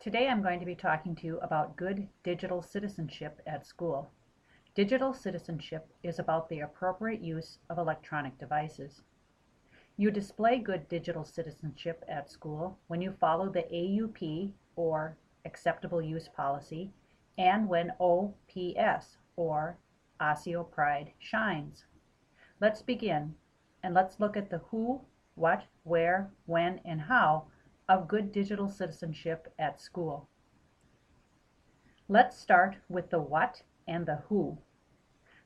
Today I'm going to be talking to you about good digital citizenship at school. Digital citizenship is about the appropriate use of electronic devices. You display good digital citizenship at school when you follow the AUP, or Acceptable Use Policy, and when OPS, or Osseo Pride, shines. Let's begin, and let's look at the who, what, where, when, and how of good digital citizenship at school. Let's start with the what and the who.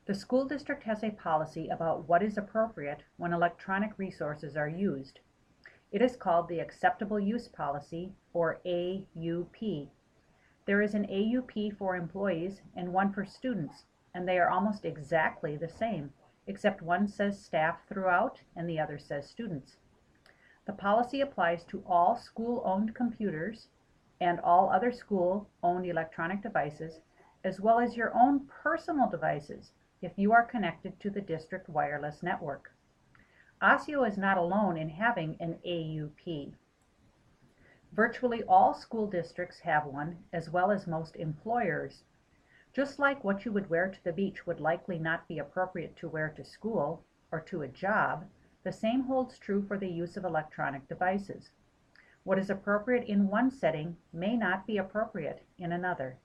The school district has a policy about what is appropriate when electronic resources are used. It is called the Acceptable Use Policy, or AUP. There is an AUP for employees and one for students, and they are almost exactly the same, except one says staff throughout and the other says students. The policy applies to all school-owned computers and all other school-owned electronic devices, as well as your own personal devices if you are connected to the district wireless network. Osseo is not alone in having an AUP. Virtually all school districts have one, as well as most employers. Just like what you would wear to the beach would likely not be appropriate to wear to school or to a job, the same holds true for the use of electronic devices. What is appropriate in one setting may not be appropriate in another.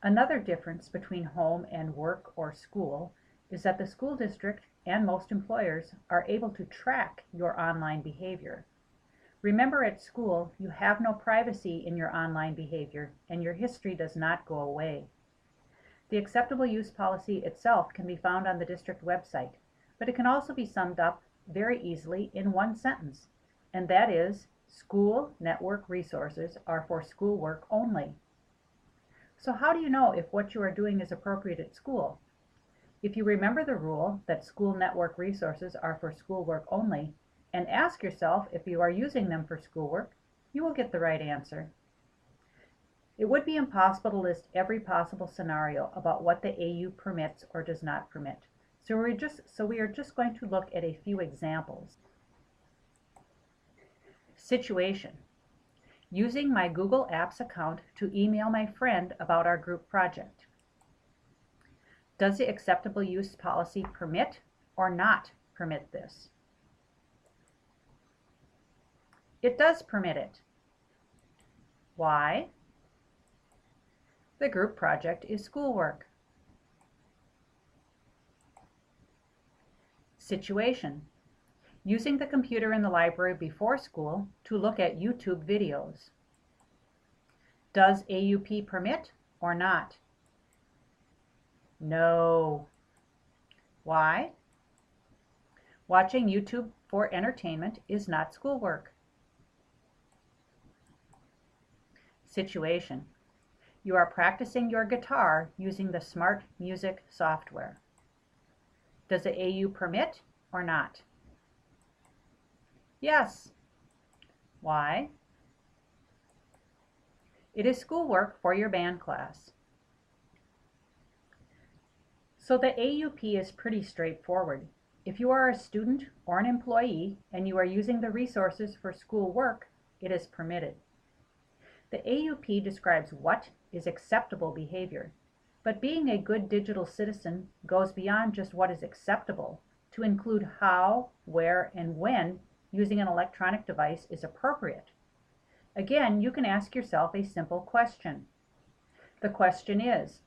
Another difference between home and work or school is that the school district and most employers are able to track your online behavior. Remember, at school, you have no privacy in your online behavior, and your history does not go away. The Acceptable Use Policy itself can be found on the district website, but it can also be summed up very easily in one sentence, and that is, school network resources are for schoolwork only. So how do you know if what you are doing is appropriate at school? If you remember the rule that school network resources are for schoolwork only, and ask yourself if you are using them for schoolwork, you will get the right answer. It would be impossible to list every possible scenario about what the AU permits or does not permit. So we are just going to look at a few examples. Situation: using my Google Apps account to email my friend about our group project. Does the Acceptable Use Policy permit or not permit this? It does permit it. Why? The group project is schoolwork. Situation: using the computer in the library before school to look at YouTube videos. Does AUP permit or not? No. Why? Watching YouTube for entertainment is not schoolwork. Situation: you are practicing your guitar using the Smart Music software. Does the AU permit or not? Yes. Why? It is schoolwork for your band class. So the AUP is pretty straightforward. If you are a student or an employee and you are using the resources for schoolwork, it is permitted. The AUP describes what is acceptable behavior, but being a good digital citizen goes beyond just what is acceptable to include how, where, and when using an electronic device is appropriate. Again, you can ask yourself a simple question. The question is,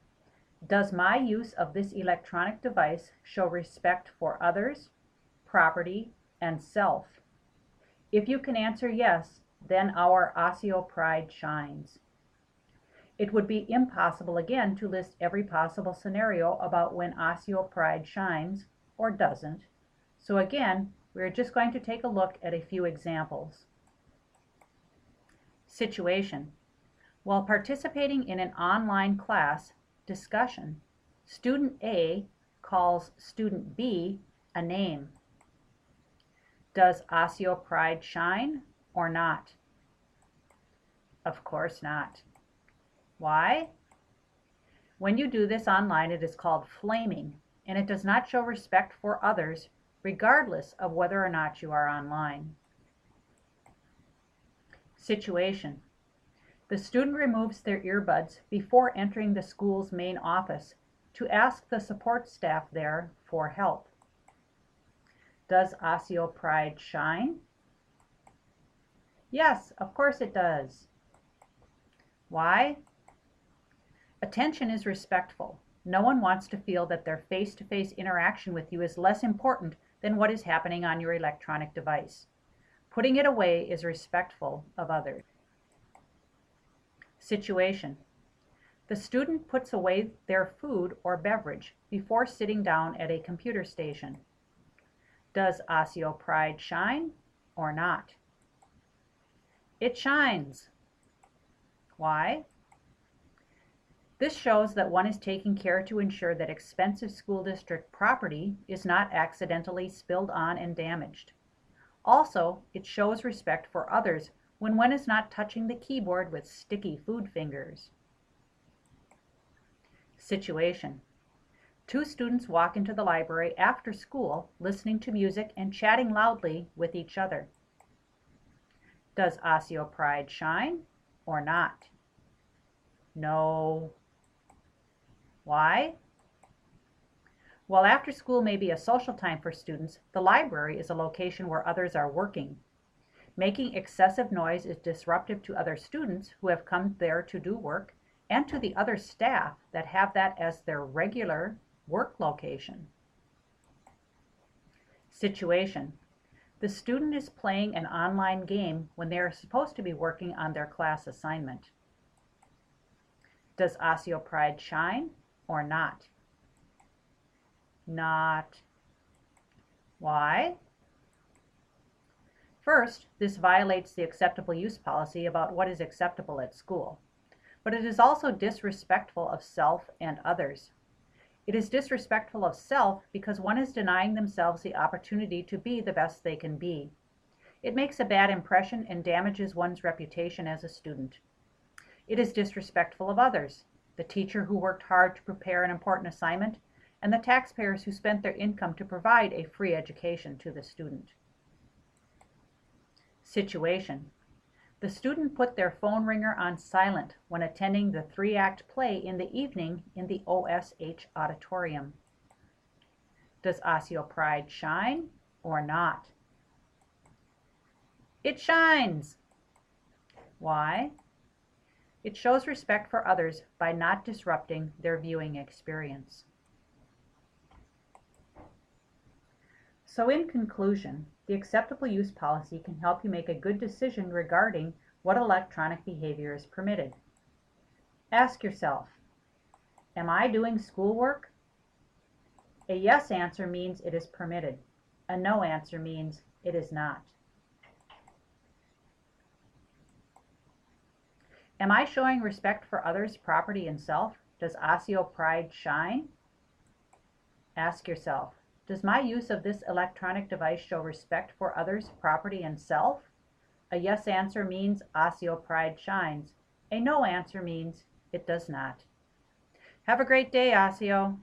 does my use of this electronic device show respect for others, property, and self? If you can answer yes, then our Osseo Pride shines. It would be impossible again to list every possible scenario about when Osseo Pride shines or doesn't. So again, we're just going to take a look at a few examples. Situation: while participating in an online class discussion, student A calls student B a name. Does Osseo Pride shine or not? Of course not. Why? When you do this online, it is called flaming, and it does not show respect for others, regardless of whether or not you are online. Situation: The student removes their earbuds before entering the school's main office to ask the support staff there for help. Does Osseo pride shine? Yes, of course it does. Why? Attention is respectful. No one wants to feel that their face-to-face interaction with you is less important than what is happening on your electronic device. Putting it away is respectful of others. Situation. The student puts away their food or beverage before sitting down at a computer station. Does Osseo pride shine or not? It shines. Why? This shows that one is taking care to ensure that expensive school district property is not accidentally spilled on and damaged. Also, it shows respect for others when one is not touching the keyboard with sticky food fingers. Situation. Two students walk into the library after school, listening to music and chatting loudly with each other. Does Osseo pride shine or not? No. Why? While after school may be a social time for students, the library is a location where others are working. Making excessive noise is disruptive to other students who have come there to do work and to the other staff that have that as their regular work location. Situation. The student is playing an online game when they are supposed to be working on their class assignment. Does Osseo pride shine or not? Not. Why? First, this violates the acceptable use policy about what is acceptable at school. But it is also disrespectful of self and others. It is disrespectful of self because one is denying themselves the opportunity to be the best they can be. It makes a bad impression and damages one's reputation as a student. It is disrespectful of others, the teacher who worked hard to prepare an important assignment, and the taxpayers who spent their income to provide a free education to the student. Situation. The student put their phone ringer on silent when attending the 3-act play in the evening in the OSH auditorium. Does Osseo pride shine or not? It shines. Why? It shows respect for others by not disrupting their viewing experience. So in conclusion, the acceptable use policy can help you make a good decision regarding what electronic behavior is permitted. Ask yourself, am I doing schoolwork? A yes answer means it is permitted. A no answer means it is not. Am I showing respect for others' property and self? Does Osseo pride shine? Ask yourself, does my use of this electronic device show respect for others' property and self? A yes answer means Osseo pride shines. A no answer means it does not. Have a great day, Osseo.